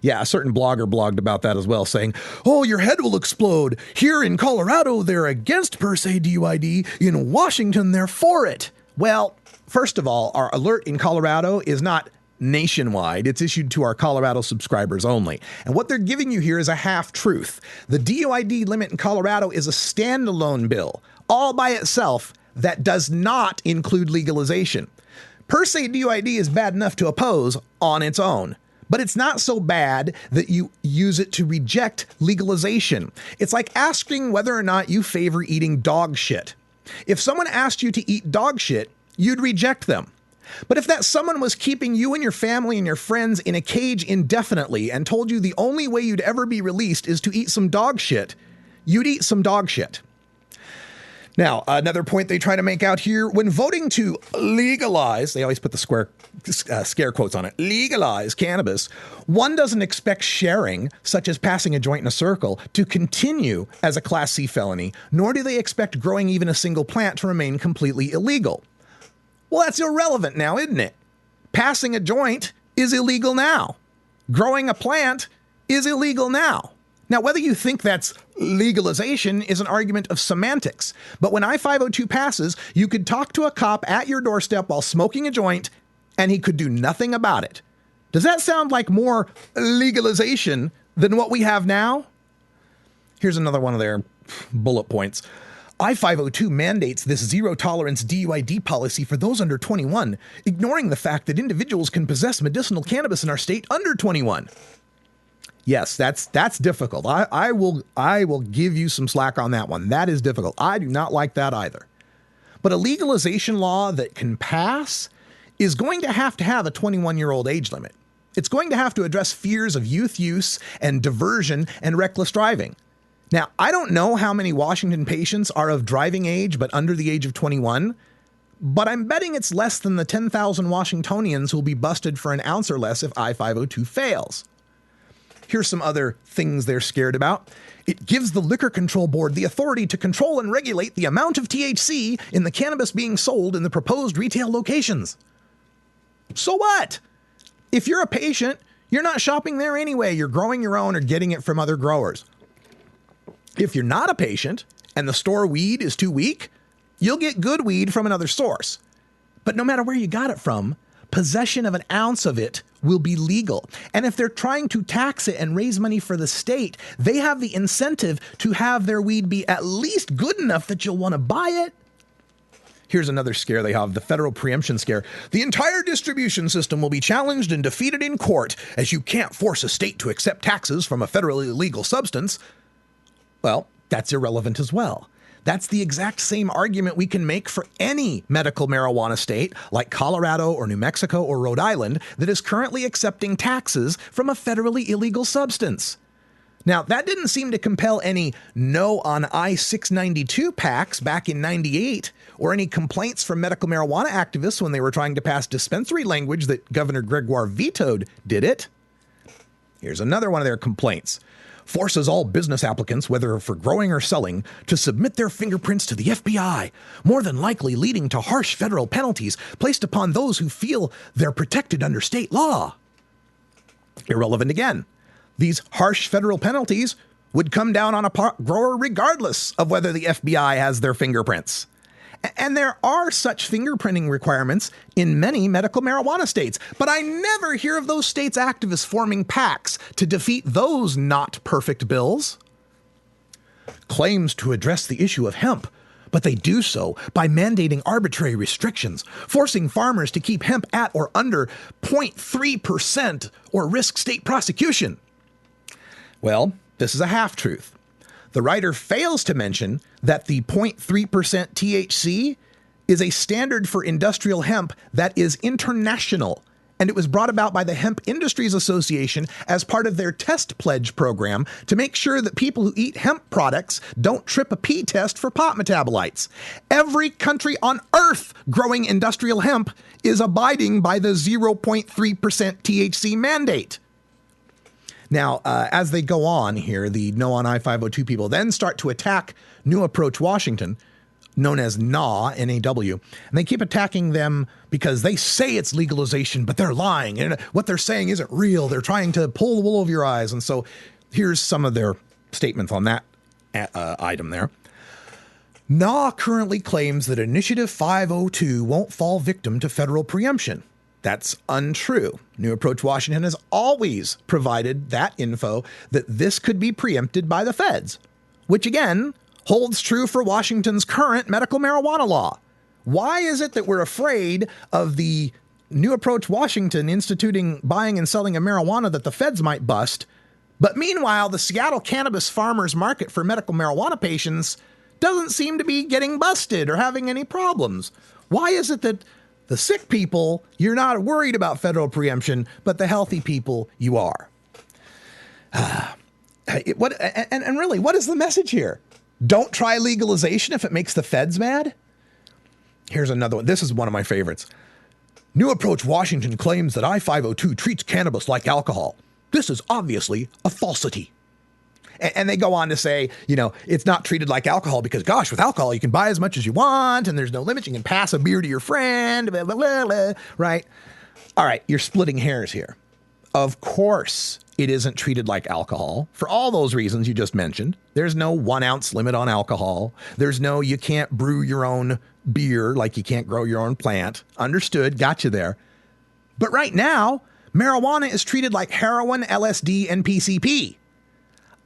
Yeah, a certain blogger blogged about that as well, saying, oh, your head will explode. Here in Colorado, they're against per se DUID. In Washington, they're for it. Well, first of all, our alert in Colorado is not nationwide. It's issued to our Colorado subscribers only. And what they're giving you here is a half-truth. The DUID limit in Colorado is a standalone bill, all by itself, that does not include legalization. Per se DUID is bad enough to oppose on its own, but it's not so bad that you use it to reject legalization. It's like asking whether or not you favor eating dog shit. If someone asked you to eat dog shit, you'd reject them. But if that someone was keeping you and your family and your friends in a cage indefinitely and told you the only way you'd ever be released is to eat some dog shit, you'd eat some dog shit. Now, another point they try to make out here, when voting to legalize, they always put the scare quotes on it, legalize cannabis, one doesn't expect sharing, such as passing a joint in a circle, to continue as a Class C felony, nor do they expect growing even a single plant to remain completely illegal. Well, that's irrelevant now, isn't it? Passing a joint is illegal now. Growing a plant is illegal now. Now, whether you think that's legalization is an argument of semantics. But when I-502 passes, you could talk to a cop at your doorstep while smoking a joint, and he could do nothing about it. Does that sound like more legalization than what we have now? Here's another one of their bullet points. I-502 mandates this zero-tolerance DUID policy for those under 21, ignoring the fact that individuals can possess medicinal cannabis in our state under 21. Yes, that's difficult. I will give you some slack on that one. That is difficult. I do not like that either. But a legalization law that can pass is going to have a 21-year-old age limit. It's going to have to address fears of youth use and diversion and reckless driving. Now, I don't know how many Washington patients are of driving age but under the age of 21, but I'm betting it's less than the 10,000 Washingtonians who will be busted for an ounce or less if I-502 fails. Here's some other things they're scared about. It gives the Liquor Control Board the authority to control and regulate the amount of THC in the cannabis being sold in the proposed retail locations. So what? If you're a patient, you're not shopping there anyway. You're growing your own or getting it from other growers. If you're not a patient and the store weed is too weak, you'll get good weed from another source. But no matter where you got it from, possession of an ounce of it will be legal. And if they're trying to tax it and raise money for the state, they have the incentive to have their weed be at least good enough that you'll want to buy it. Here's another scare they have, the federal preemption scare. The entire distribution system will be challenged and defeated in court, as you can't force a state to accept taxes from a federally illegal substance. Well, that's irrelevant as well. That's the exact same argument we can make for any medical marijuana state like Colorado or New Mexico or Rhode Island that is currently accepting taxes from a federally illegal substance. Now, that didn't seem to compel any no on I-692 packs back in '98 or any complaints from medical marijuana activists when they were trying to pass dispensary language that Governor Gregoire vetoed, did it? Here's another one of their complaints. Forces all business applicants, whether for growing or selling, to submit their fingerprints to the FBI, more than likely leading to harsh federal penalties placed upon those who feel they're protected under state law. Irrelevant again. These harsh federal penalties would come down on a grower regardless of whether the FBI has their fingerprints. And there are such fingerprinting requirements in many medical marijuana states, but I never hear of those states' activists forming PACs to defeat those not perfect bills. Claims to address the issue of hemp, but they do so by mandating arbitrary restrictions, forcing farmers to keep hemp at or under 0.3% or risk state prosecution. Well, this is a half-truth. The writer fails to mention that the 0.3% THC is a standard for industrial hemp that is international and it was brought about by the Hemp Industries Association as part of their test pledge program to make sure that people who eat hemp products don't trip a pee test for pot metabolites. Every country on earth growing industrial hemp is abiding by the 0.3% THC mandate. Now, as they go on here, the No on I-502 people then start to attack New Approach Washington, known as NAW, N-A-W, and they keep attacking them because they say it's legalization, but they're lying, and what they're saying isn't real. They're trying to pull the wool over your eyes, and so here's some of their statements on that item there. NAW currently claims that Initiative 502 won't fall victim to federal preemption. That's untrue. New Approach Washington has always provided that info that this could be preempted by the feds, which again holds true for Washington's current medical marijuana law. Why is it that we're afraid of the New Approach Washington instituting buying and selling of marijuana that the feds might bust, but meanwhile the Seattle Cannabis Farmers Market for medical marijuana patients doesn't seem to be getting busted or having any problems? Why is it that the sick people, you're not worried about federal preemption, but the healthy people, you are? Really, what is the message here? Don't try legalization if it makes the feds mad? Here's another one. This is one of my favorites. New Approach Washington claims that I-502 treats cannabis like alcohol. This is obviously a falsity. And they go on to say, you know, it's not treated like alcohol because, gosh, with alcohol, you can buy as much as you want and there's no limit. You can pass a beer to your friend, blah, blah, blah, blah, right? All right, you're splitting hairs here. Of course, it isn't treated like alcohol for all those reasons you just mentioned. There's no 1 ounce limit on alcohol. There's no, you can't brew your own beer like you can't grow your own plant. Understood, got you there. But right now, marijuana is treated like heroin, LSD, and PCP.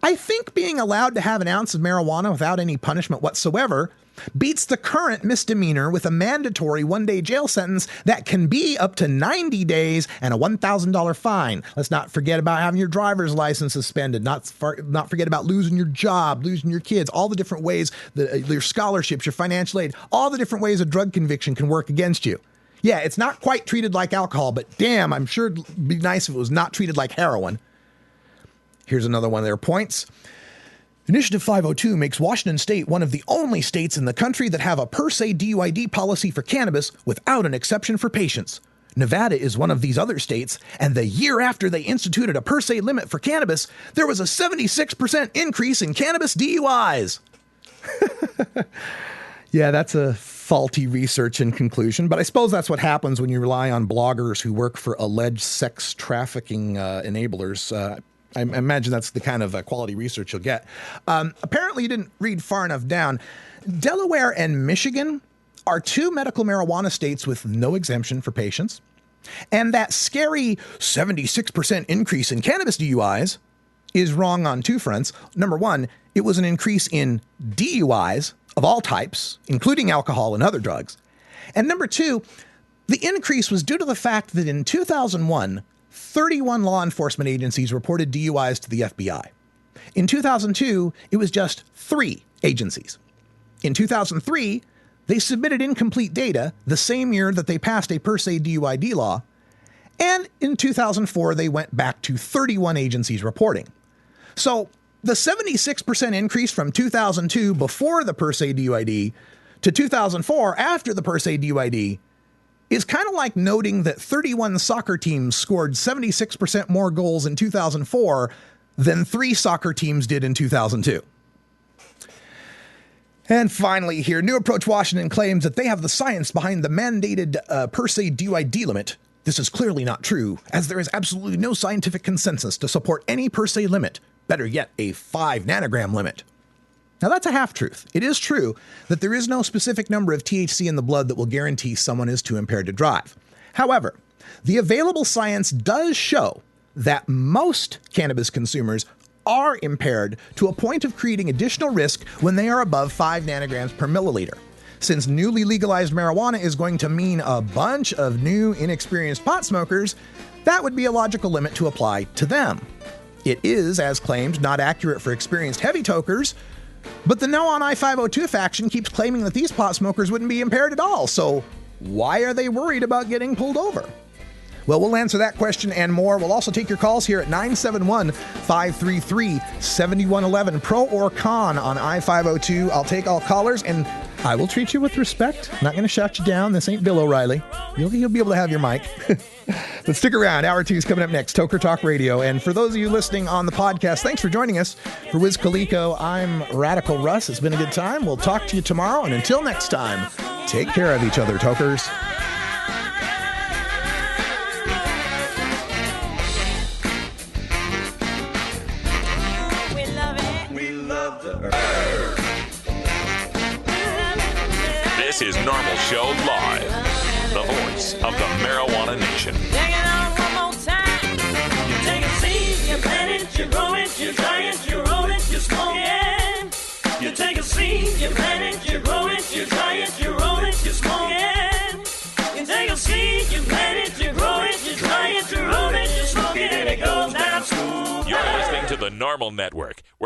I think being allowed to have an ounce of marijuana without any punishment whatsoever beats the current misdemeanor with a mandatory 1-day jail sentence that can be up to 90 days and a $1,000 fine. Let's not forget about having your driver's license suspended, not forget about losing your job, losing your kids, all the different ways, your scholarships, your financial aid, all the different ways a drug conviction can work against you. Yeah, it's not quite treated like alcohol, but damn, I'm sure it'd be nice if it was not treated like heroin. Here's another one of their points. Initiative 502 makes Washington state one of the only states in the country that have a per se DUID policy for cannabis without an exception for patients. Nevada is one of these other states, and the year after they instituted a per se limit for cannabis, there was a 76% increase in cannabis DUIs. Yeah, that's a faulty research and conclusion, but I suppose that's what happens when you rely on bloggers who work for alleged sex trafficking enablers. I imagine that's the kind of quality research you'll get. Apparently, you didn't read far enough down. Delaware and Michigan are 2 medical marijuana states with no exemption for patients. And that scary 76% increase in cannabis DUIs is wrong on 2 fronts. Number one, it was an increase in DUIs of all types, including alcohol and other drugs. And number 2, the increase was due to the fact that in 2001, 31 law enforcement agencies reported DUIs to the FBI. In 2002, it was just 3 agencies. In 2003, they submitted incomplete data the same year that they passed a per se DUID law. And in 2004, they went back to 31 agencies reporting. So the 76% increase from 2002 before the per se DUID to 2004 after the per se DUID is kind of like noting that 31 soccer teams scored 76% more goals in 2004 than 3 soccer teams did in 2002. And finally here, New Approach Washington claims that they have the science behind the mandated per se DUID limit. This is clearly not true, as there is absolutely no scientific consensus to support any per se limit, better yet, a 5 nanogram limit. Now, that's a half-truth. It is true that there is no specific number of THC in the blood that will guarantee someone is too impaired to drive. However, the available science does show that most cannabis consumers are impaired to a point of creating additional risk when they are above 5 nanograms per milliliter. Since newly legalized marijuana is going to mean a bunch of new, inexperienced pot smokers, that would be a logical limit to apply to them. It is, as claimed, not accurate for experienced heavy tokers, but the No on I-502 faction keeps claiming that these pot smokers wouldn't be impaired at all, so why are they worried about getting pulled over? Well, we'll answer that question and more. We'll also take your calls here at 971-533-7111. Pro or con on I-502. I'll take all callers, and I will treat you with respect. I'm not going to shut you down. This ain't Bill O'Reilly. You'll be able to have your mic. But stick around. Hour 2 is coming up next. Toker Talk Radio. And for those of you listening on the podcast, thanks for joining us. For Wiz Khalico, I'm Radical Russ. It's been a good time. We'll talk to you tomorrow. And until next time, take care of each other, Tokers. This is Normal Show Live, the voice of the Marijuana Nation. Take it on one more time. You take a seed, you plant it, you grow it, you dry it, you roll it, you smoke it. You take a seed, you plant it, you grow it, you dry it, you roll it, you smoke it. You take a seed, you plant it, you grow it, you dry it, you roll it, you smoke it, and it goes down smooth. You're listening to the Normal Network, where